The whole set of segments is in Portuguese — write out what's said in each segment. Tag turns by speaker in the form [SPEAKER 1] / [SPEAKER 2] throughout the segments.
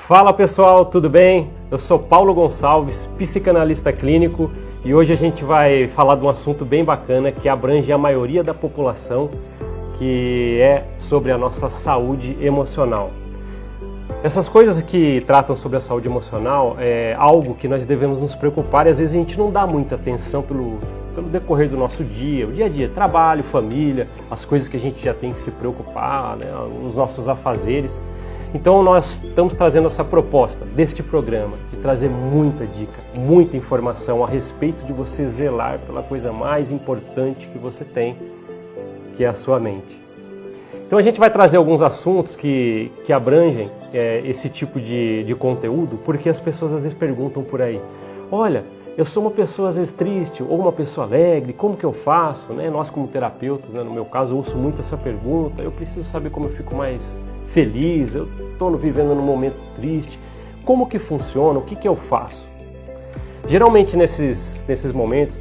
[SPEAKER 1] Fala pessoal, tudo bem? Eu sou Paulo Gonçalves, psicanalista clínico, e hoje a gente vai falar de um assunto bem bacana que abrange a maioria da população, que é sobre a nossa saúde emocional. Essas coisas que tratam sobre a saúde emocional é algo que nós devemos nos preocupar e às vezes a gente não dá muita atenção pelo decorrer do nosso dia, o dia a dia, trabalho, família, as coisas que a gente já tem que se preocupar, né, os nossos afazeres. Então nós estamos trazendo essa proposta deste programa, de trazer muita dica, muita informação a respeito de você zelar pela coisa mais importante que você tem, que é a sua mente. Então a gente vai trazer alguns assuntos que abrangem esse tipo de conteúdo, porque as pessoas às vezes perguntam por aí, olha, eu sou uma pessoa às vezes triste ou uma pessoa alegre, como que eu faço? Né? Nós como terapeutas, né, no meu caso, eu ouço muito essa pergunta, eu preciso saber como eu fico mais feliz, eu estou vivendo num momento triste, como que funciona, o que que eu faço? Geralmente nesses momentos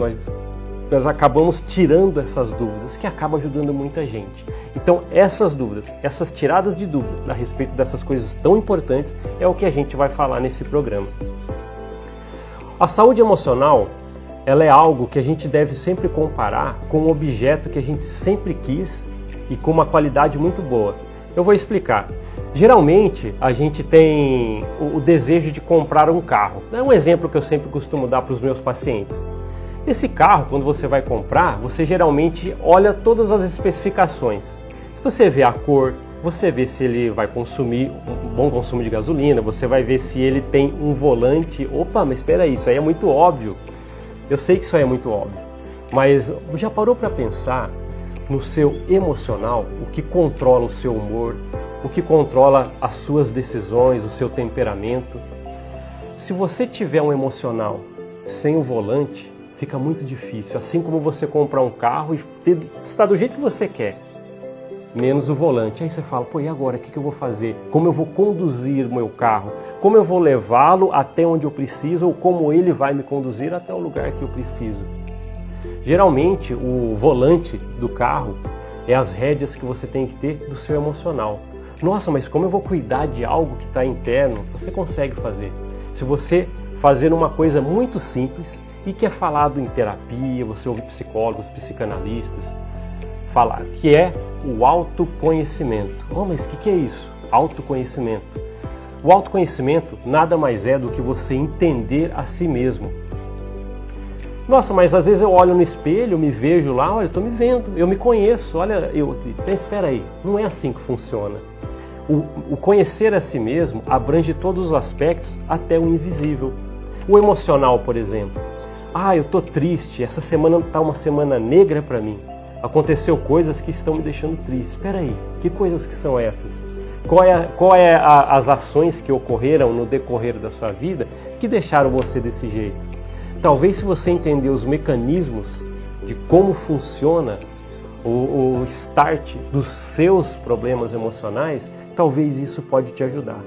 [SPEAKER 1] nós acabamos tirando essas dúvidas, que acabam ajudando muita gente. Então essas dúvidas, essas tiradas de dúvida a respeito dessas coisas tão importantes é o que a gente vai falar nesse programa. A saúde emocional, ela é algo que a gente deve sempre comparar com um objeto que a gente sempre quis e com uma qualidade muito boa. Eu vou explicar. Geralmente a gente tem o desejo de comprar um carro. É um exemplo que eu sempre costumo dar para os meus pacientes. Esse carro, quando você vai comprar, você geralmente olha todas as especificações. Você vê a cor, você vê se ele vai consumir um bom consumo de gasolina, você vai ver se ele tem um volante. Opa, mas espera aí, isso aí é muito óbvio. Eu sei que isso aí é muito óbvio, mas já parou para pensar no seu emocional, o que controla o seu humor, o que controla as suas decisões, o seu temperamento? Se você tiver um emocional sem o volante, fica muito difícil. Assim como você comprar um carro e está do jeito que você quer, menos o volante. Aí você fala, pô, e agora? O que eu vou fazer? Como eu vou conduzir o meu carro? Como eu vou levá-lo até onde eu preciso ou como ele vai me conduzir até o lugar que eu preciso? Geralmente, o volante do carro é as rédeas que você tem que ter do seu emocional. Nossa, mas como eu vou cuidar de algo que está interno? Você consegue fazer. Se você fazer uma coisa muito simples e que é falado em terapia, você ouve psicólogos, psicanalistas falar, que é o autoconhecimento. Oh, mas o que é isso? Autoconhecimento. O autoconhecimento nada mais é do que você entender a si mesmo. Nossa, mas às vezes eu olho no espelho, me vejo lá, olha, eu estou me vendo, eu me conheço, olha, espera aí, não é assim que funciona. O conhecer a si mesmo abrange todos os aspectos, até o invisível. O emocional, por exemplo. Ah, eu estou triste, essa semana está uma semana negra para mim. Aconteceu coisas que estão me deixando triste. Espera aí, que coisas que são essas? Qual é as ações que ocorreram no decorrer da sua vida que deixaram você desse jeito? Talvez se você entender os mecanismos de como funciona o start dos seus problemas emocionais, talvez isso pode te ajudar.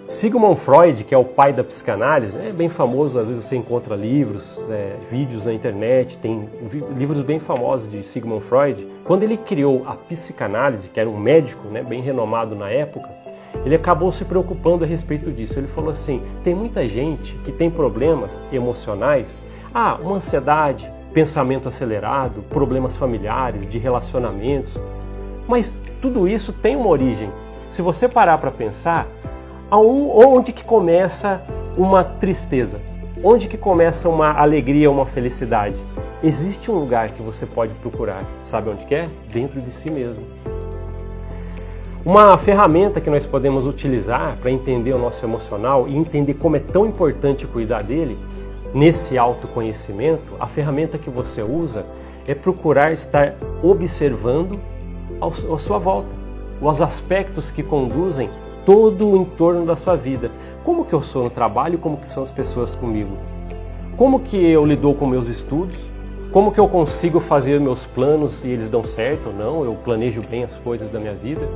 [SPEAKER 1] Sigmund Freud, que é o pai da psicanálise, é bem famoso, às vezes você encontra livros, vídeos na internet, tem livros bem famosos de Sigmund Freud. Quando ele criou a psicanálise, que era um médico, né, bem renomado na época, ele acabou se preocupando a respeito disso. Ele falou assim, tem muita gente que tem problemas emocionais, uma ansiedade, pensamento acelerado, problemas familiares, de relacionamentos, mas tudo isso tem uma origem. Se você parar para pensar, onde que começa uma tristeza? Onde que começa uma alegria, uma felicidade? Existe um lugar que você pode procurar. Sabe onde que é? Dentro de si mesmo. Uma ferramenta que nós podemos utilizar para entender o nosso emocional e entender como é tão importante cuidar dele, nesse autoconhecimento, a ferramenta que você usa é procurar estar observando à sua volta, os aspectos que conduzem todo o entorno da sua vida. Como que eu sou no trabalho, como que são as pessoas comigo? Como que eu lido com meus estudos? Como que eu consigo fazer meus planos e eles dão certo ou não? Eu planejo bem as coisas da minha vida?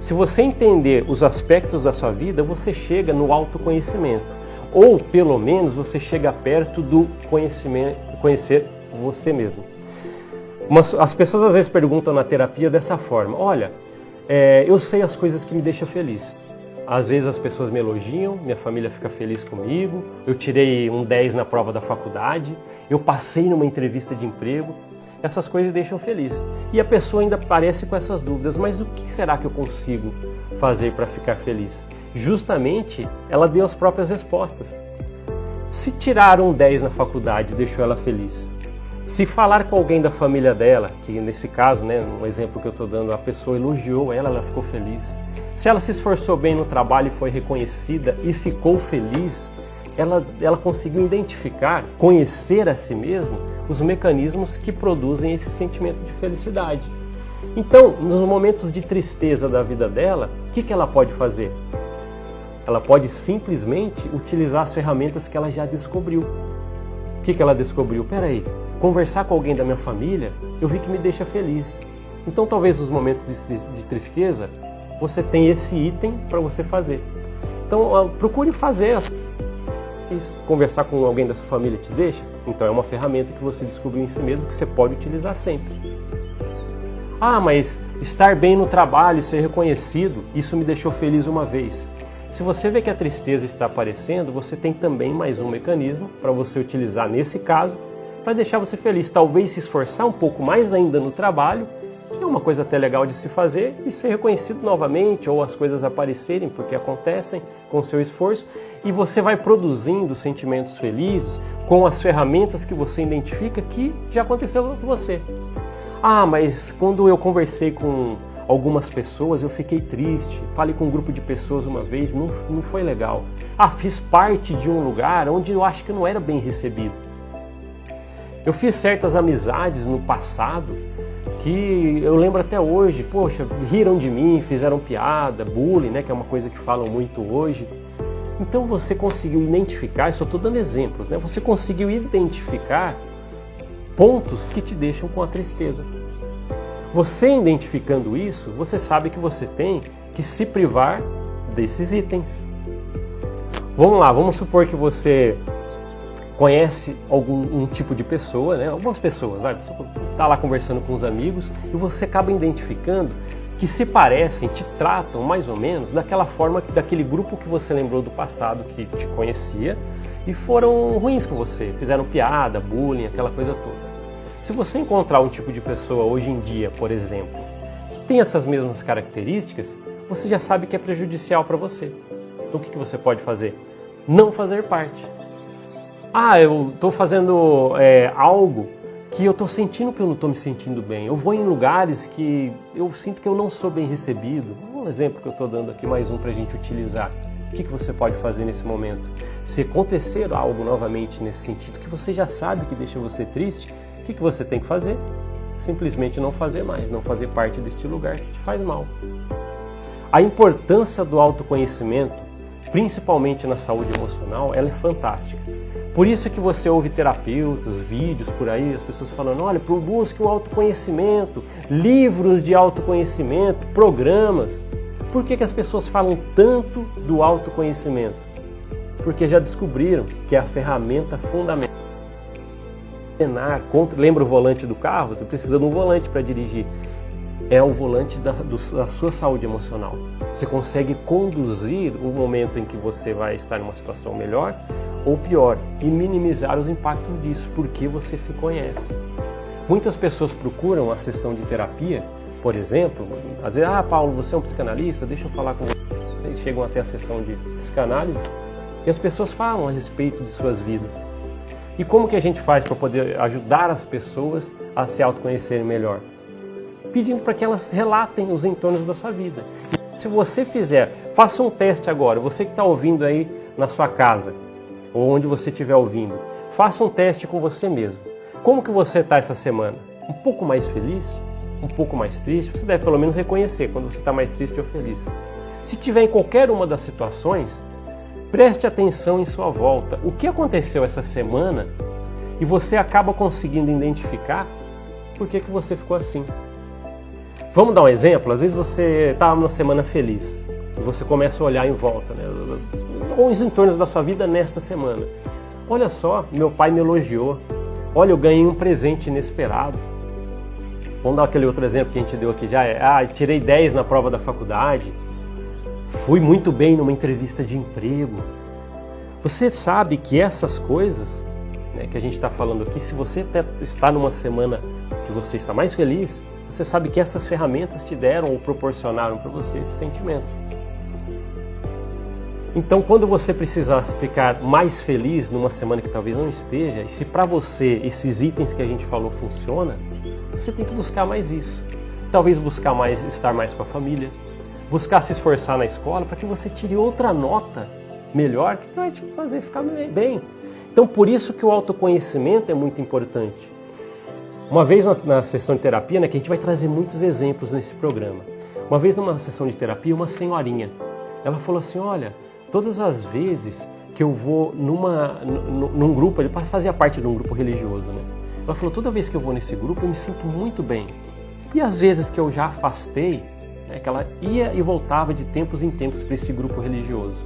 [SPEAKER 1] Se você entender os aspectos da sua vida, você chega no autoconhecimento. Ou, pelo menos, você chega perto do conhecer você mesmo. As pessoas às vezes perguntam na terapia dessa forma, olha, eu sei as coisas que me deixam feliz. Às vezes as pessoas me elogiam, minha família fica feliz comigo, eu tirei um 10 na prova da faculdade, eu passei numa entrevista de emprego. Essas coisas deixam feliz. E a pessoa ainda aparece com essas dúvidas, mas o que será que eu consigo fazer para ficar feliz? Justamente, ela deu as próprias respostas. Se tirar um 10 na faculdade deixou ela feliz, se falar com alguém da família dela, que nesse caso, um exemplo que eu estou dando, a pessoa elogiou ela ficou feliz. Se ela se esforçou bem no trabalho e foi reconhecida e ficou feliz, ela conseguiu identificar, conhecer a si mesma os mecanismos que produzem esse sentimento de felicidade. Então, nos momentos de tristeza da vida dela, o que ela pode fazer? Ela pode simplesmente utilizar as ferramentas que ela já descobriu. O que ela descobriu? Peraí, conversar com alguém da minha família, eu vi que me deixa feliz. Então, talvez nos momentos de tristeza, você tem esse item para você fazer. Então, procure fazer isso. Conversar com alguém da sua família te deixa? Então é uma ferramenta que você descobriu em si mesmo que você pode utilizar sempre. Ah, mas estar bem no trabalho, ser reconhecido, isso me deixou feliz uma vez. Se você vê que a tristeza está aparecendo, você tem também mais um mecanismo para você utilizar nesse caso, para deixar você feliz. Talvez se esforçar um pouco mais ainda no trabalho, que é uma coisa até legal de se fazer, e ser reconhecido novamente, ou as coisas aparecerem porque acontecem com o seu esforço, e você vai produzindo sentimentos felizes com as ferramentas que você identifica que já aconteceu com você. Ah, mas quando eu conversei com algumas pessoas eu fiquei triste, falei com um grupo de pessoas uma vez, não foi legal. Ah, fiz parte de um lugar onde eu acho que não era bem recebido. Eu fiz certas amizades no passado que eu lembro até hoje, poxa, riram de mim, fizeram piada, bullying, que é uma coisa que falam muito hoje. Então você conseguiu identificar, só estou dando exemplos, você conseguiu identificar pontos que te deixam com a tristeza. Você identificando isso, você sabe que você tem que se privar desses itens. Vamos lá, vamos supor que você conhece um tipo de pessoa, algumas pessoas, você está lá conversando com os amigos e você acaba identificando que se parecem, te tratam mais ou menos daquela forma, daquele grupo que você lembrou do passado, que te conhecia e foram ruins com você, fizeram piada, bullying, aquela coisa toda. Se você encontrar um tipo de pessoa hoje em dia, por exemplo, que tem essas mesmas características, você já sabe que é prejudicial para você. Então o que você pode fazer? Não fazer parte. Ah, eu estou fazendo algo que eu estou sentindo que eu não estou me sentindo bem. Eu vou em lugares que eu sinto que eu não sou bem recebido. Um exemplo que eu estou dando aqui, mais um para a gente utilizar. O que você pode fazer nesse momento? Se acontecer algo novamente nesse sentido que você já sabe que deixa você triste, o que você tem que fazer? Simplesmente não fazer mais, não fazer parte deste lugar que te faz mal. A importância do autoconhecimento, principalmente na saúde emocional, ela é fantástica. Por isso que você ouve terapeutas, vídeos por aí, as pessoas falando, olha, busque o autoconhecimento, livros de autoconhecimento, programas. Por que as pessoas falam tanto do autoconhecimento? Porque já descobriram que é a ferramenta fundamental. Lembra o volante do carro? Você precisa de um volante para dirigir. É o volante da sua saúde emocional. Você consegue conduzir o momento em que você vai estar numa situação melhor ou pior e minimizar os impactos disso, porque você se conhece. Muitas pessoas procuram a sessão de terapia, por exemplo, às vezes, Paulo, você é um psicanalista, deixa eu falar com você. Eles chegam até a sessão de psicanálise e as pessoas falam a respeito de suas vidas. E como que a gente faz para poder ajudar as pessoas a se autoconhecerem melhor? Pedindo para que elas relatem os entornos da sua vida. Se você fizer, faça um teste agora, você que está ouvindo aí na sua casa, ou onde você estiver ouvindo, faça um teste com você mesmo. Como que você está essa semana? Um pouco mais feliz? Um pouco mais triste? Você deve pelo menos reconhecer quando você está mais triste ou feliz. Se tiver em qualquer uma das situações, preste atenção em sua volta. O que aconteceu essa semana e você acaba conseguindo identificar por que você ficou assim. Vamos dar um exemplo? Às vezes você está numa semana feliz e você começa a olhar em volta, os entornos da sua vida nesta semana. Olha só, meu pai me elogiou. Olha, eu ganhei um presente inesperado. Vamos dar aquele outro exemplo que a gente deu aqui já. Tirei 10 na prova da faculdade. fui muito bem numa entrevista de emprego. Você sabe que essas coisas, né, que a gente está falando aqui, se você até está numa semana que você está mais feliz, você sabe que essas ferramentas te deram ou proporcionaram para você esse sentimento. Então, quando você precisar ficar mais feliz numa semana que talvez não esteja, e se para você esses itens que a gente falou funcionam, você tem que buscar mais isso. Talvez buscar mais, estar mais com a família, buscar se esforçar na escola para que você tire outra nota melhor que vai te fazer ficar bem. Então, por isso que o autoconhecimento é muito importante. Uma vez na sessão de terapia, né, que a gente vai trazer muitos exemplos nesse programa. Uma vez numa sessão de terapia, uma senhorinha, ela falou assim, olha, todas as vezes que eu vou num grupo, ele fazia parte de um grupo religioso, né? Ela falou, toda vez que eu vou nesse grupo eu me sinto muito bem. E às vezes que eu já afastei, né, que ela ia e voltava de tempos em tempos para esse grupo religioso.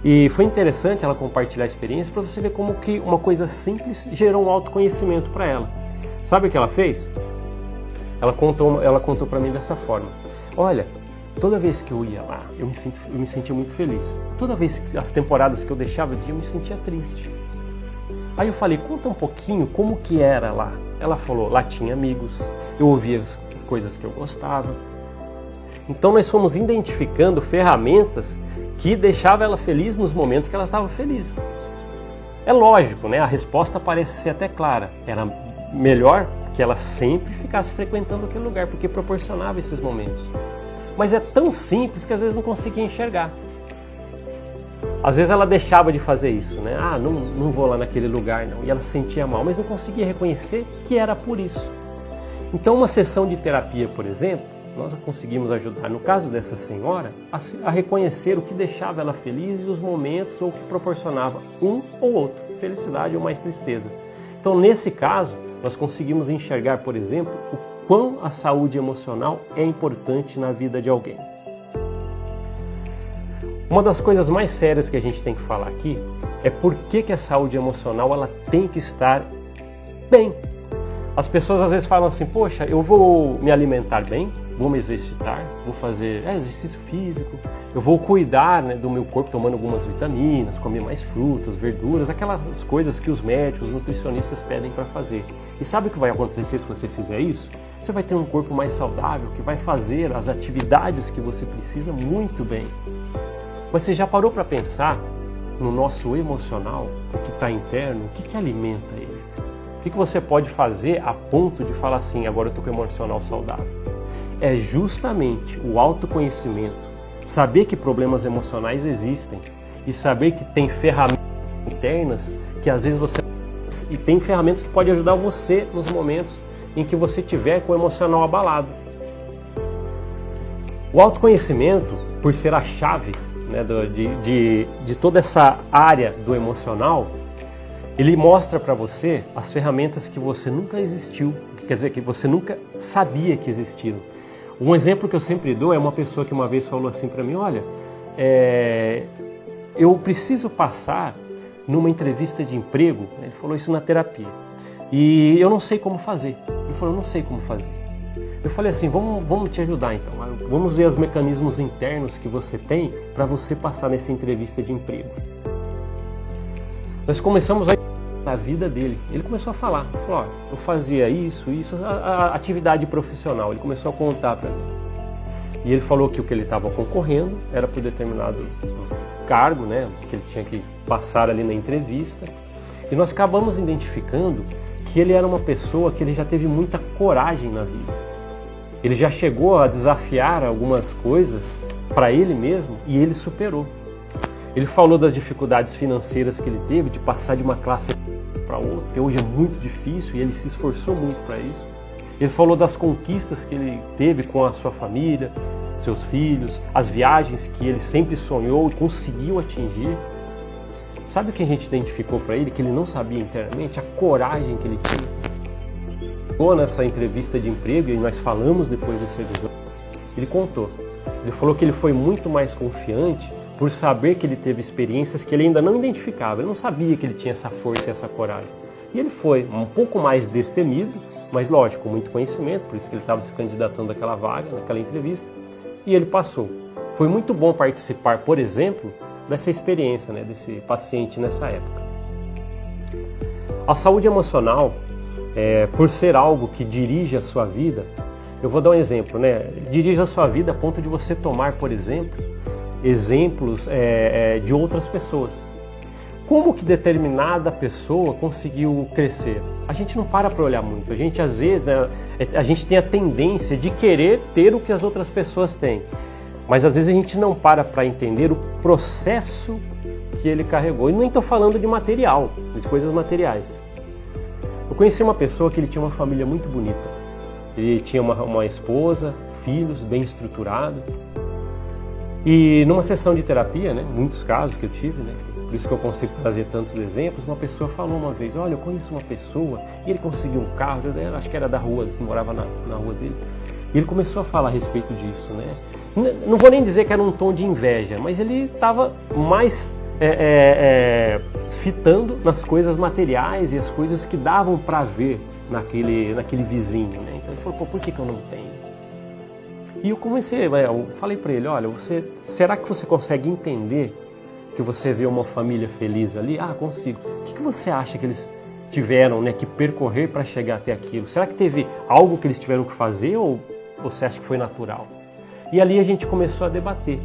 [SPEAKER 1] E foi interessante ela compartilhar a experiência para você ver como que uma coisa simples gerou um autoconhecimento para ela. Sabe o que ela fez? Ela contou para mim dessa forma. Olha, toda vez que eu ia lá, eu me sentia muito feliz. Toda vez que as temporadas que eu deixava de ir, eu me sentia triste. Aí eu falei, conta um pouquinho como que era lá. Ela falou, lá tinha amigos, eu ouvia as coisas que eu gostava. Então nós fomos identificando ferramentas que deixavam ela feliz nos momentos que ela estava feliz. É lógico, né? A resposta parece ser até clara. Era melhor que ela sempre ficasse frequentando aquele lugar, porque proporcionava esses momentos. Mas é tão simples que às vezes não conseguia enxergar. Às vezes ela deixava de fazer isso, né? Ah, não vou lá naquele lugar não. E ela se sentia mal, mas não conseguia reconhecer que era por isso. Então uma sessão de terapia, por exemplo, nós conseguimos ajudar, no caso dessa senhora, a reconhecer o que deixava ela feliz e os momentos ou que proporcionava um ou outro, felicidade ou mais tristeza. Então nesse caso, nós conseguimos enxergar, por exemplo, o quão a saúde emocional é importante na vida de alguém. Uma das coisas mais sérias que a gente tem que falar aqui é por que a saúde emocional ela tem que estar bem. As pessoas às vezes falam assim, poxa, eu vou me alimentar bem, vou me exercitar, vou fazer exercício físico, eu vou cuidar, né, do meu corpo tomando algumas vitaminas, comer mais frutas, verduras, aquelas coisas que os médicos, os nutricionistas pedem para fazer. E sabe o que vai acontecer se você fizer isso? Você vai ter um corpo mais saudável, que vai fazer as atividades que você precisa muito bem. Mas você já parou para pensar no nosso emocional, o que está interno, o que alimenta ele? O que você pode fazer a ponto de falar assim, agora eu estou com o emocional saudável? É justamente o autoconhecimento, saber que problemas emocionais existem e saber que tem ferramentas internas que às vezes você... E tem ferramentas que podem ajudar você nos momentos em que você tiver com o emocional abalado. O autoconhecimento, por ser a chave, né, de toda essa área do emocional, ele mostra para você as ferramentas que você nunca existiu, quer dizer, que você nunca sabia que existiam. Um exemplo que eu sempre dou é uma pessoa que uma vez falou assim para mim, olha, eu preciso passar numa entrevista de emprego, ele falou isso na terapia, e eu não sei como fazer. Ele falou, eu não sei como fazer. Eu falei assim, vamos te ajudar então, vamos ver os mecanismos internos que você tem para você passar nessa entrevista de emprego. Nós começamos a vida dele, ele começou a falar, falou, ó, eu fazia isso, a atividade profissional, ele começou a contar para mim. E ele falou que o que ele estava concorrendo era por determinado cargo, né, que ele tinha que passar ali na entrevista. E nós acabamos identificando que ele era uma pessoa que ele já teve muita coragem na vida. Ele já chegou a desafiar algumas coisas para ele mesmo e ele superou. Ele falou das dificuldades financeiras que ele teve de passar de uma classe para outra, que hoje é muito difícil e ele se esforçou muito para isso. Ele falou das conquistas que ele teve com a sua família, seus filhos, as viagens que ele sempre sonhou e conseguiu atingir. Sabe o que a gente identificou para ele, que ele não sabia internamente? A coragem que ele tinha. Nessa entrevista de emprego, e nós falamos depois desse episódio, ele contou. Ele falou que ele foi muito mais confiante por saber que ele teve experiências que ele ainda não identificava. Ele não sabia que ele tinha essa força e essa coragem. E ele foi um pouco mais destemido, mas lógico, com muito conhecimento, por isso que ele estava se candidatando àquela vaga, naquela entrevista, e ele passou. Foi muito bom participar, por exemplo, dessa experiência, né, desse paciente nessa época. A saúde emocional, por ser algo que dirige a sua vida, eu vou dar um exemplo, né? Dirige a sua vida a ponto de você tomar, por exemplo, exemplos de outras pessoas. Como que determinada pessoa conseguiu crescer? A gente não para olhar muito. A gente, às vezes, né, a gente tem a tendência de querer ter o que as outras pessoas têm. Mas, às vezes, a gente não para entender o processo que ele carregou. E nem estou falando de material, de coisas materiais. Eu conheci uma pessoa que ele tinha uma família muito bonita. Ele tinha uma esposa, filhos, bem estruturado. E numa sessão de terapia, né, muitos casos que eu tive, né, por isso que eu consigo trazer tantos exemplos, uma pessoa falou uma vez, olha, eu conheço uma pessoa e ele conseguiu um carro, eu acho que era da rua, que morava na rua dele. E ele começou a falar a respeito disso, né? Não vou nem dizer que era um tom de inveja, mas ele estava mais fitando nas coisas materiais e as coisas que davam para ver naquele vizinho, né? Então ele falou, pô, por que eu não tenho? E eu falei para ele, olha, será que você consegue entender que você vê uma família feliz ali? Ah, consigo. O que você acha que eles tiveram, né, que percorrer para chegar até aquilo? Será que teve algo que eles tiveram que fazer ou você acha que foi natural? E ali a gente começou a debater.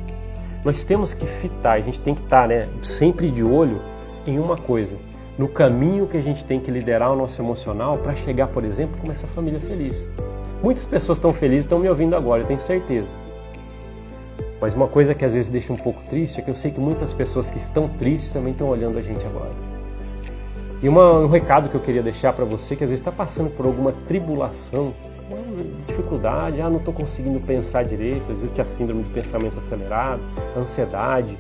[SPEAKER 1] Nós temos que fitar, a gente tem que estar, né, sempre de olho em uma coisa, no caminho que a gente tem que liderar o nosso emocional para chegar, por exemplo, com essa família feliz. Muitas pessoas estão felizes, estão me ouvindo agora, eu tenho certeza. Mas uma coisa que às vezes deixa um pouco triste é que eu sei que muitas pessoas que estão tristes também estão olhando a gente agora. E um recado que eu queria deixar para você que às vezes está passando por alguma tribulação, uma dificuldade, não estou conseguindo pensar direito, existe a síndrome de pensamento acelerado, ansiedade,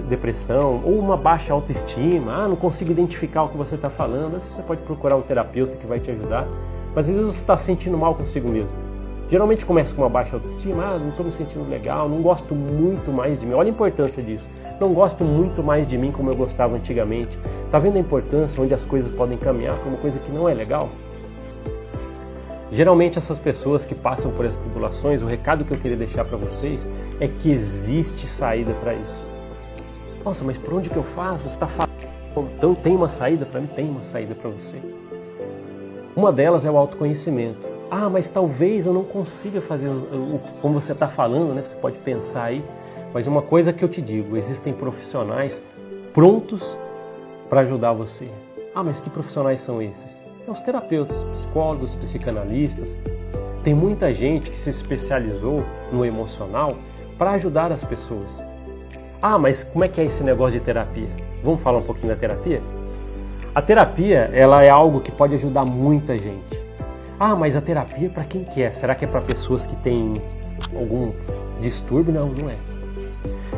[SPEAKER 1] depressão ou uma baixa autoestima, não consigo identificar o que você está falando, às vezes você pode procurar um terapeuta que vai te ajudar, mas às vezes você está sentindo mal consigo mesmo. Geralmente começa com uma baixa autoestima, não estou me sentindo legal, não gosto muito mais de mim. Olha a importância disso. Não gosto muito mais de mim como eu gostava antigamente. Está vendo a importância onde as coisas podem caminhar para uma coisa que não é legal? Geralmente essas pessoas que passam por essas tribulações, o recado que eu queria deixar para vocês é que existe saída para isso. Nossa, mas por onde que eu faço? Você está falando. Então tem uma saída para mim? Tem uma saída para você. Uma delas é o autoconhecimento. Mas talvez eu não consiga fazer como você está falando, né? Você pode pensar aí. Mas uma coisa que eu te digo, existem profissionais prontos para ajudar você. Mas que profissionais são esses? Os terapeutas, psicólogos, psicanalistas. Tem muita gente que se especializou no emocional para ajudar as pessoas. Mas como é que é esse negócio de terapia? Vamos falar um pouquinho da terapia? A terapia, ela é algo que pode ajudar muita gente. Mas a terapia para quem que é? Será que é para pessoas que têm algum distúrbio? Não, não é.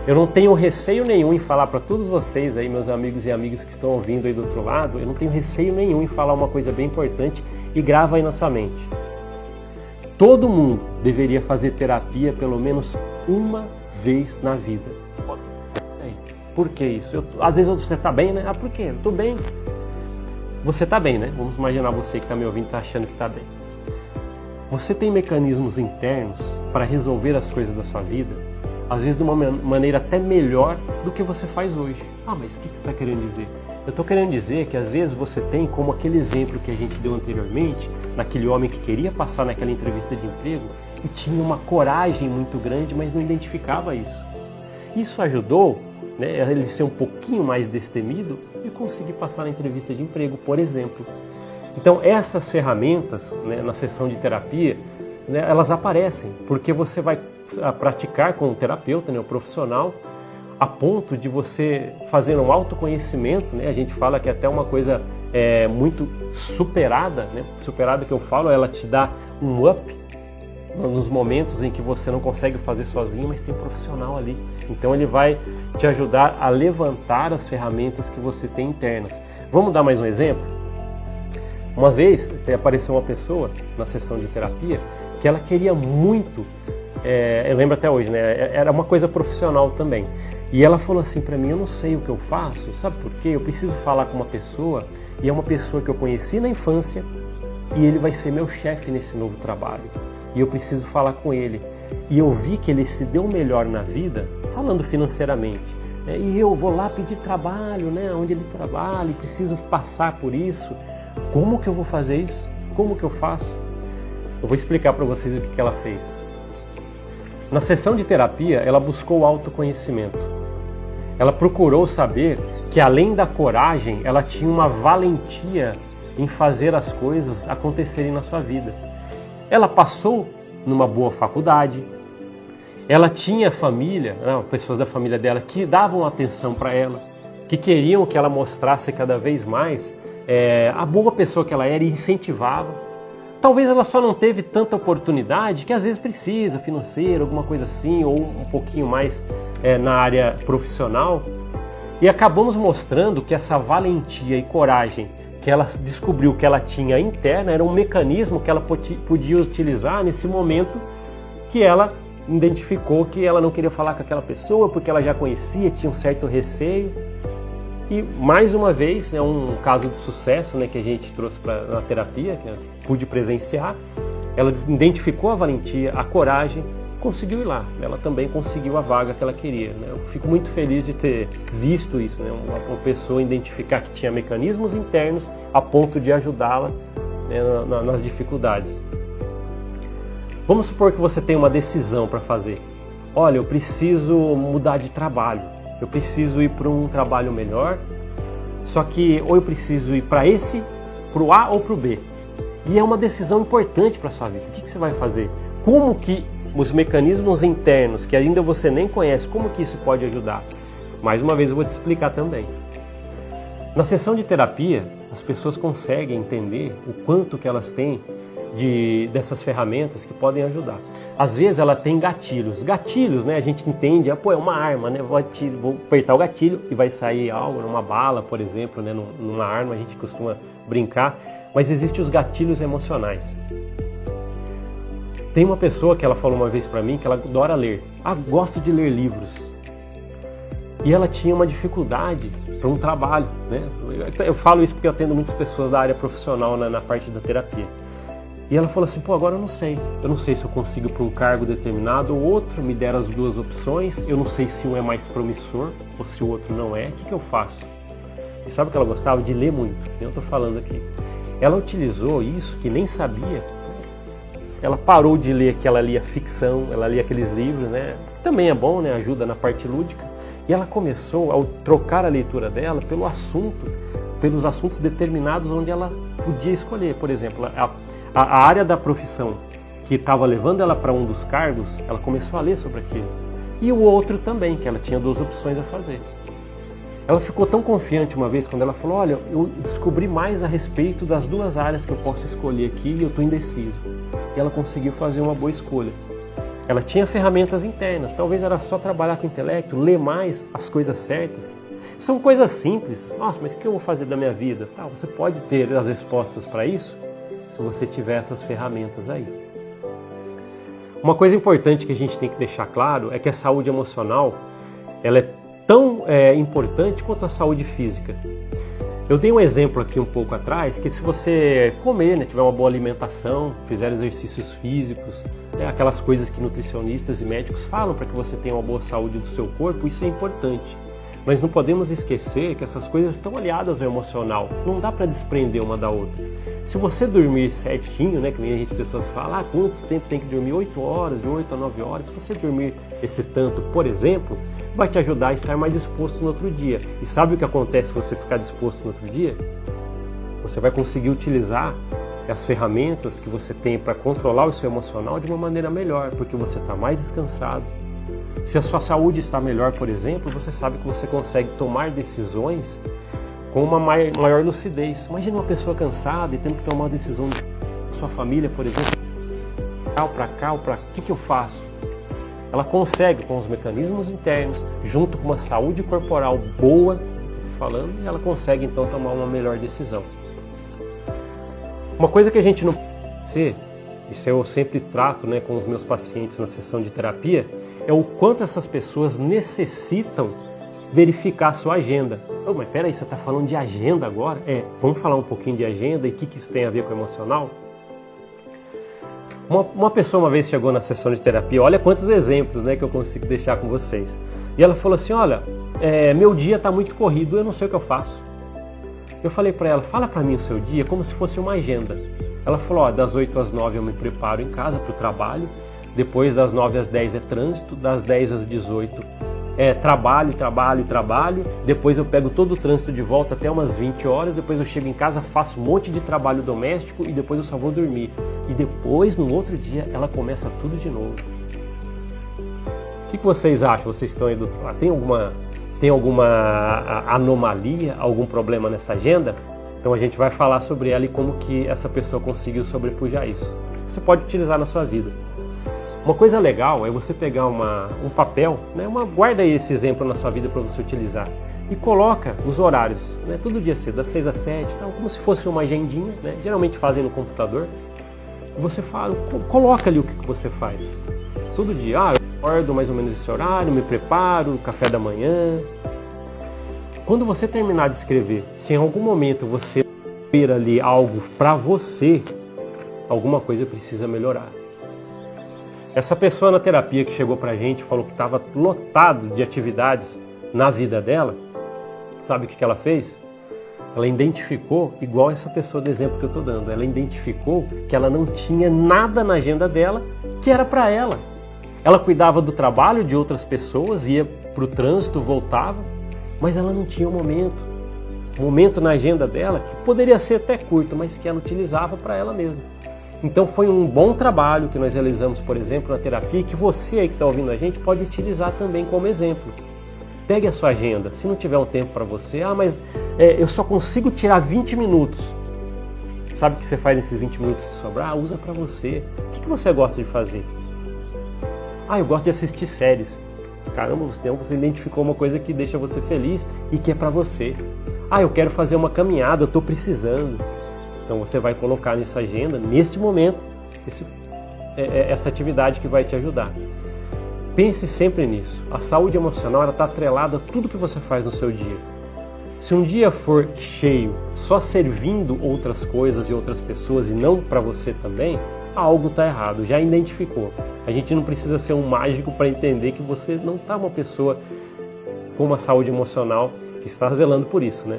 [SPEAKER 1] Eu não tenho receio nenhum em falar para todos vocês aí, meus amigos e amigas que estão ouvindo aí do outro lado, eu não tenho receio nenhum em falar uma coisa bem importante e grava aí na sua mente. Todo mundo deveria fazer terapia pelo menos uma vez na vida. Por que isso? Às vezes você está bem, né? Por quê? Eu estou bem. Você está bem, né? Vamos imaginar você que está me ouvindo e está achando que está bem. Você tem mecanismos internos para resolver as coisas da sua vida, às vezes de uma maneira até melhor do que você faz hoje. Mas o que você está querendo dizer? Eu estou querendo dizer que às vezes você tem, como aquele exemplo que a gente deu anteriormente, naquele homem que queria passar naquela entrevista de emprego e tinha uma coragem muito grande, mas não identificava isso. Isso ajudou, né, ele ser um pouquinho mais destemido e conseguir passar na entrevista de emprego, por exemplo. Então essas ferramentas, né, na sessão de terapia, né, elas aparecem, porque você vai praticar com o terapeuta, né, o profissional, a ponto de você fazer um autoconhecimento, né, a gente fala que é até uma coisa muito superada, né, superada que eu falo, ela te dá um up nos momentos em que você não consegue fazer sozinho, mas tem um profissional ali. Então ele vai te ajudar a levantar as ferramentas que você tem internas. Vamos dar mais um exemplo? Uma vez apareceu uma pessoa na sessão de terapia que ela queria muito, eu lembro até hoje, né? Era uma coisa profissional também. E ela falou assim para mim, eu não sei o que eu faço, sabe por quê? Eu preciso falar com uma pessoa, e é uma pessoa que eu conheci na infância, e ele vai ser meu chefe nesse novo trabalho. E eu preciso falar com ele. e eu vi que ele se deu melhor na vida, falando financeiramente, né? E eu vou lá pedir trabalho, né? Onde ele trabalha, e preciso passar por isso. Como que eu vou fazer isso? Como que eu faço? Eu vou explicar para vocês o que ela fez. Na sessão de terapia, ela buscou o autoconhecimento. Ela procurou saber que, além da coragem, ela tinha uma valentia em fazer as coisas acontecerem na sua vida. Ela passou numa boa faculdade, ela tinha família, pessoas da família dela que davam atenção para ela, que queriam que ela mostrasse cada vez mais a boa pessoa que ela era e incentivava. Talvez ela só não teve tanta oportunidade, que às vezes precisa, financeira, alguma coisa assim, ou um pouquinho mais na área profissional. E acabamos mostrando que essa valentia e coragem que ela descobriu que ela tinha interna era um mecanismo que ela podia utilizar nesse momento que ela identificou que ela não queria falar com aquela pessoa porque ela já conhecia, tinha um certo receio. E mais uma vez, é um caso de sucesso, né, que a gente trouxe na terapia, que eu pude presenciar. Ela identificou a valentia, a coragem, conseguiu ir lá. Ela também conseguiu a vaga que ela queria, né? Eu fico muito feliz de ter visto isso, né? Uma pessoa identificar que tinha mecanismos internos a ponto de ajudá-la, né, nas dificuldades. Vamos supor que você tem uma decisão para fazer. Olha, eu preciso mudar de trabalho. Eu preciso ir para um trabalho melhor, só que ou eu preciso ir para o A ou para o B. E é uma decisão importante para a sua vida. O que você vai fazer? Como que os mecanismos internos, que ainda você nem conhece, como que isso pode ajudar? Mais uma vez eu vou te explicar também. Na sessão de terapia, as pessoas conseguem entender o quanto que elas têm dessas ferramentas que podem ajudar. Às vezes ela tem gatilhos. Gatilhos, né? A gente entende, é uma arma, né? Vou apertar o gatilho e vai sair algo, uma bala, por exemplo, né? Numa arma, a gente costuma brincar. Mas existem os gatilhos emocionais. Tem uma pessoa que ela falou uma vez para mim que ela adora ler. Gosto de ler livros. E ela tinha uma dificuldade para um trabalho, né? Eu falo isso porque eu atendo muitas pessoas da área profissional na parte da terapia. E ela falou assim, agora eu não sei se eu consigo para um cargo determinado ou outro, me deram as duas opções, eu não sei se um é mais promissor ou se o outro não é, o que eu faço? E sabe o que ela gostava? De ler muito, eu estou falando aqui. Ela utilizou isso, que nem sabia, ela parou de ler, que ela lia ficção, ela lia aqueles livros, né? Também é bom, né? Ajuda na parte lúdica. E ela começou a trocar a leitura dela pelos assuntos determinados onde ela podia escolher. Por exemplo, a área da profissão que estava levando ela para um dos cargos, ela começou a ler sobre aquilo. E o outro também, que ela tinha duas opções a fazer. Ela ficou tão confiante uma vez quando ela falou, olha, eu descobri mais a respeito das duas áreas que eu posso escolher aqui e eu estou indeciso. E ela conseguiu fazer uma boa escolha. Ela tinha ferramentas internas, talvez era só trabalhar com o intelecto, ler mais as coisas certas. São coisas simples. Nossa, mas o que eu vou fazer da minha vida? Você pode ter as respostas para isso se você tiver essas ferramentas aí. Uma coisa importante que a gente tem que deixar claro é que a saúde emocional ela é tão importante quanto a saúde física. Eu dei um exemplo aqui um pouco atrás, que se você comer, né, tiver uma boa alimentação, fizer exercícios físicos, aquelas coisas que nutricionistas e médicos falam para que você tenha uma boa saúde do seu corpo, isso é importante. Mas não podemos esquecer que essas coisas estão aliadas ao emocional, não dá para desprender uma da outra. Se você dormir certinho, né, que nem as pessoas falam, quanto tempo tem que dormir? 8 horas, de 8 a 9 horas. Se você dormir esse tanto, por exemplo, vai te ajudar a estar mais disposto no outro dia. E sabe o que acontece se você ficar disposto no outro dia? Você vai conseguir utilizar as ferramentas que você tem para controlar o seu emocional de uma maneira melhor, porque você está mais descansado. Se a sua saúde está melhor, por exemplo, você sabe que você consegue tomar decisões com uma maior lucidez. Imagina uma pessoa cansada e tendo que tomar uma decisão de sua família, por exemplo, o que eu faço? Ela consegue, com os mecanismos internos, junto com uma saúde corporal boa, e ela consegue então tomar uma melhor decisão. Uma coisa que a gente não pode ser, isso eu sempre trato, né, com os meus pacientes na sessão de terapia, é o quanto essas pessoas necessitam verificar a sua agenda. Mas peraí, você está falando de agenda agora? Vamos falar um pouquinho de agenda e o que isso tem a ver com o emocional? Uma pessoa uma vez chegou na sessão de terapia, olha quantos exemplos, né, que eu consigo deixar com vocês. E ela falou assim, olha, meu dia está muito corrido, eu não sei o que eu faço. Eu falei para ela, fala para mim o seu dia como se fosse uma agenda. Ela falou, ó, das 8 às 9 eu me preparo em casa para o trabalho, depois das 9 às 10 é trânsito, das 10 às 18 é trabalho, depois eu pego todo o trânsito de volta até umas 20 horas, depois eu chego em casa, faço um monte de trabalho doméstico e depois eu só vou dormir. E depois, no outro dia, ela começa tudo de novo. O que vocês acham? Vocês estão aí do outro lado? Tem alguma anomalia, algum problema nessa agenda? Então a gente vai falar sobre ela e como que essa pessoa conseguiu sobrepujar isso. Você pode utilizar na sua vida. Uma coisa legal é você pegar um papel, né, guarda aí esse exemplo na sua vida para você utilizar e coloca os horários, né, todo dia cedo, das 6 às 7, tal, como se fosse uma agendinha, né, geralmente fazem no computador. E você fala, coloca ali o que você faz. Todo dia, eu acordo mais ou menos esse horário, me preparo, café da manhã. Quando você terminar de escrever, se em algum momento você ver ali algo para você, alguma coisa precisa melhorar. Essa pessoa na terapia que chegou pra gente falou que estava lotado de atividades na vida dela. Sabe o que ela fez? Ela identificou, igual essa pessoa do exemplo que eu estou dando, ela identificou que ela não tinha nada na agenda dela que era para ela. Ela cuidava do trabalho de outras pessoas, ia para o trânsito, voltava, mas ela não tinha um momento na agenda dela que poderia ser até curto, mas que ela utilizava para ela mesma. Então foi um bom trabalho que nós realizamos, por exemplo, na terapia, e que você aí que está ouvindo a gente pode utilizar também como exemplo. Pegue a sua agenda, se não tiver um tempo para você, mas eu só consigo tirar 20 minutos. Sabe o que você faz nesses 20 minutos se sobrar? Usa para você. O que você gosta de fazer? Eu gosto de assistir séries. Caramba, você identificou uma coisa que deixa você feliz e que é para você. Eu quero fazer uma caminhada, eu estou precisando. Então você vai colocar nessa agenda, neste momento, essa atividade que vai te ajudar. Pense sempre nisso. A saúde emocional está atrelada a tudo que você faz no seu dia. Se um dia for cheio, só servindo outras coisas e outras pessoas e não para você também, algo está errado, já identificou. A gente não precisa ser um mágico para entender que você não está uma pessoa com uma saúde emocional que está zelando por isso, né?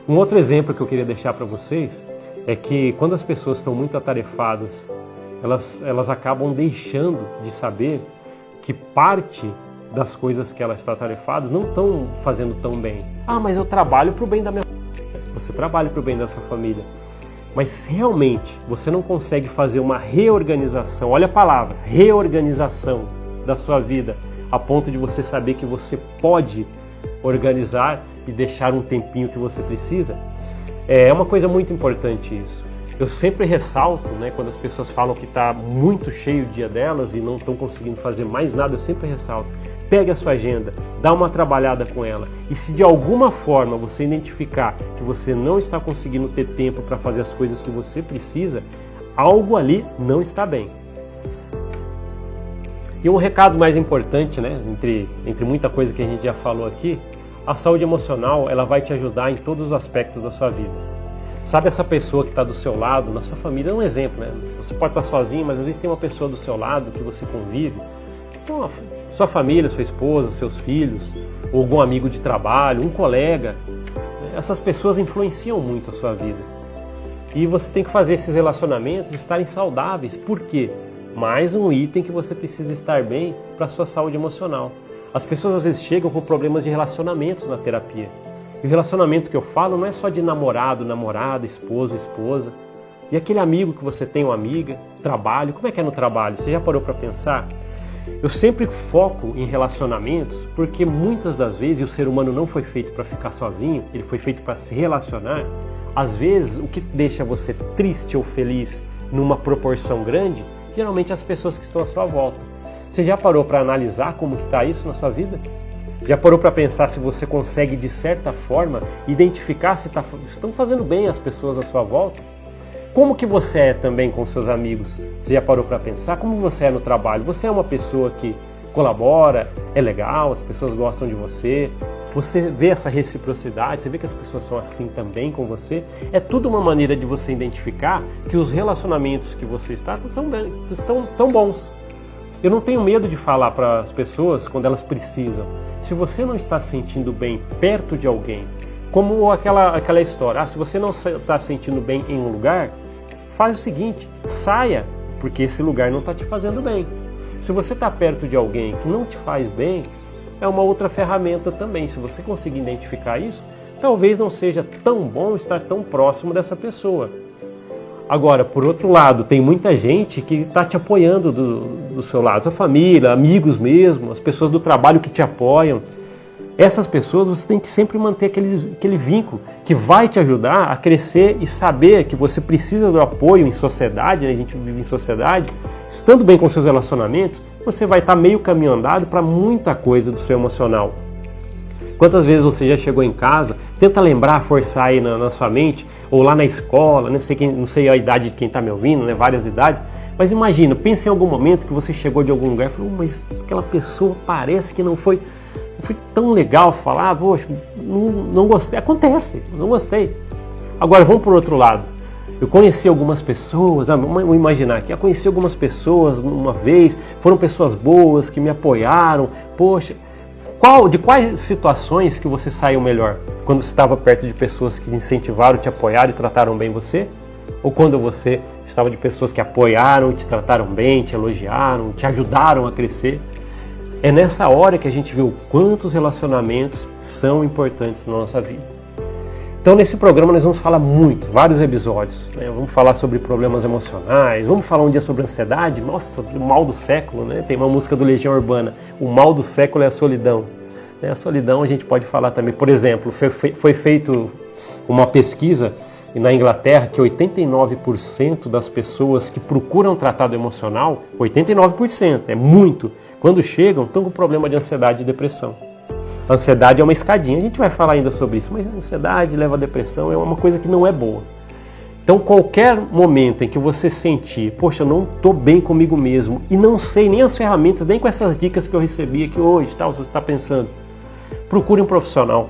[SPEAKER 1] Um outro exemplo que eu queria deixar para vocês é que quando as pessoas estão muito atarefadas, elas acabam deixando de saber que parte das coisas que elas estão atarefadas não estão fazendo tão bem. Mas eu trabalho para o bem da minha família. Você trabalha para o bem da sua família. Mas realmente você não consegue fazer uma reorganização, olha a palavra, reorganização da sua vida, a ponto de você saber que você pode organizar e deixar um tempinho que você precisa. É uma coisa muito importante isso. Eu sempre ressalto, né, quando as pessoas falam que está muito cheio o dia delas e não estão conseguindo fazer mais nada, eu sempre ressalto. Pegue a sua agenda, dá uma trabalhada com ela e se de alguma forma você identificar que você não está conseguindo ter tempo para fazer as coisas que você precisa, algo ali não está bem. E um recado mais importante, né, entre muita coisa que a gente já falou aqui, a saúde emocional ela vai te ajudar em todos os aspectos da sua vida. Sabe essa pessoa que está do seu lado, na sua família, é um exemplo, né? Você pode estar sozinho, mas às vezes tem uma pessoa do seu lado que você convive. Então, sua família, sua esposa, seus filhos, ou algum amigo de trabalho, um colega. Essas pessoas influenciam muito a sua vida. E você tem que fazer esses relacionamentos estarem saudáveis. Por quê? Mais um item que você precisa estar bem para a sua saúde emocional. As pessoas às vezes chegam com problemas de relacionamentos na terapia. E o relacionamento que eu falo não é só de namorado, namorada, esposo, esposa. E aquele amigo que você tem, uma amiga, trabalho, como é que é no trabalho? Você já parou para pensar? Eu sempre foco em relacionamentos porque muitas das vezes, e o ser humano não foi feito para ficar sozinho, ele foi feito para se relacionar. Às vezes, o que deixa você triste ou feliz numa proporção grande, geralmente as pessoas que estão à sua volta. Você já parou para analisar como que está isso na sua vida? Já parou para pensar se você consegue, de certa forma, identificar se estão fazendo bem as pessoas à sua volta? Como que você é também com seus amigos? Você já parou para pensar como você é no trabalho? Você é uma pessoa que colabora, é legal, as pessoas gostam de você? você vê essa reciprocidade, você vê que as pessoas são assim também com você, é tudo uma maneira de você identificar que os relacionamentos que você está estão tão bons. Eu não tenho medo de falar para as pessoas quando elas precisam. Se você não está se sentindo bem perto de alguém, como aquela história, se você não está se sentindo bem em um lugar, faz o seguinte, saia, porque esse lugar não está te fazendo bem. Se você está perto de alguém que não te faz bem, é uma outra ferramenta também. Se você conseguir identificar isso, talvez não seja tão bom estar tão próximo dessa pessoa. Agora, por outro lado, tem muita gente que está te apoiando do seu lado, sua família, amigos mesmo, as pessoas do trabalho que te apoiam. Essas pessoas você tem que sempre manter aquele vínculo que vai te ajudar a crescer e saber que você precisa do apoio em sociedade, né? A gente vive em sociedade, estando bem com seus relacionamentos, você vai estar meio caminho andado para muita coisa do seu emocional. Quantas vezes você já chegou em casa, tenta lembrar, forçar aí na sua mente, ou lá na escola, não sei a idade de quem está me ouvindo, né? Várias idades, mas imagina, pense em algum momento que você chegou de algum lugar e falou, mas aquela pessoa parece que não foi tão legal falar, poxa, não gostei. Acontece, não gostei. Agora vamos por outro lado. Eu conheci algumas pessoas, vamos imaginar aqui, eu conheci algumas pessoas uma vez, foram pessoas boas que me apoiaram. Poxa, de quais situações que você saiu melhor? Quando você estava perto de pessoas que incentivaram, te apoiaram e trataram bem você? Ou quando você estava de pessoas que apoiaram, te trataram bem, te elogiaram, te ajudaram a crescer? É nessa hora que a gente vê o quantos relacionamentos são importantes na nossa vida. Então nesse programa nós vamos falar vários episódios, né? Vamos falar sobre problemas emocionais, vamos falar um dia sobre ansiedade, nossa, o mal do século, né? Tem uma música do Legião Urbana, o mal do século é a solidão. A solidão a gente pode falar também, por exemplo, foi feito uma pesquisa na Inglaterra que 89% das pessoas que procuram tratado emocional, 89%, é muito, quando chegam, estão com problema de ansiedade e depressão. A ansiedade é uma escadinha, a gente vai falar ainda sobre isso, mas a ansiedade leva à depressão, é uma coisa que não é boa. Então qualquer momento em que você sentir, poxa, eu não estou bem comigo mesmo e não sei nem as ferramentas, nem com essas dicas que eu recebi aqui hoje, tal, se você está pensando, procure um profissional.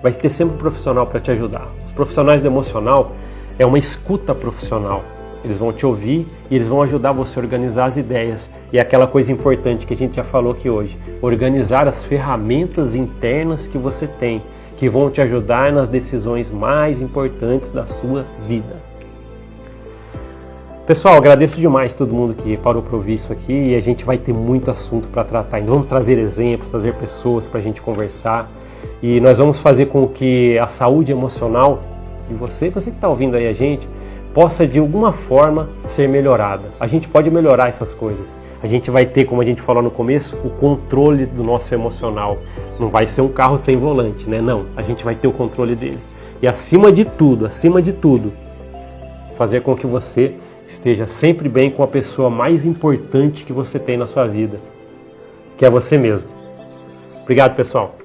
[SPEAKER 1] Vai ter sempre um profissional para te ajudar. Os profissionais do emocional é uma escuta profissional. Eles vão te ouvir e eles vão ajudar você a organizar as ideias. E é aquela coisa importante que a gente já falou aqui hoje. Organizar as ferramentas internas que você tem, que vão te ajudar nas decisões mais importantes da sua vida. Pessoal, agradeço demais todo mundo que parou para ouvir isso aqui e a gente vai ter muito assunto para tratar. Então vamos trazer exemplos, trazer pessoas para a gente conversar e nós vamos fazer com que a saúde emocional de você que está ouvindo aí a gente, possa de alguma forma ser melhorada. A gente pode melhorar essas coisas. A gente vai ter, como a gente falou no começo, o controle do nosso emocional. Não vai ser um carro sem volante, né? Não, a gente vai ter o controle dele. E acima de tudo, fazer com que você esteja sempre bem com a pessoa mais importante que você tem na sua vida, que é você mesmo. Obrigado, pessoal.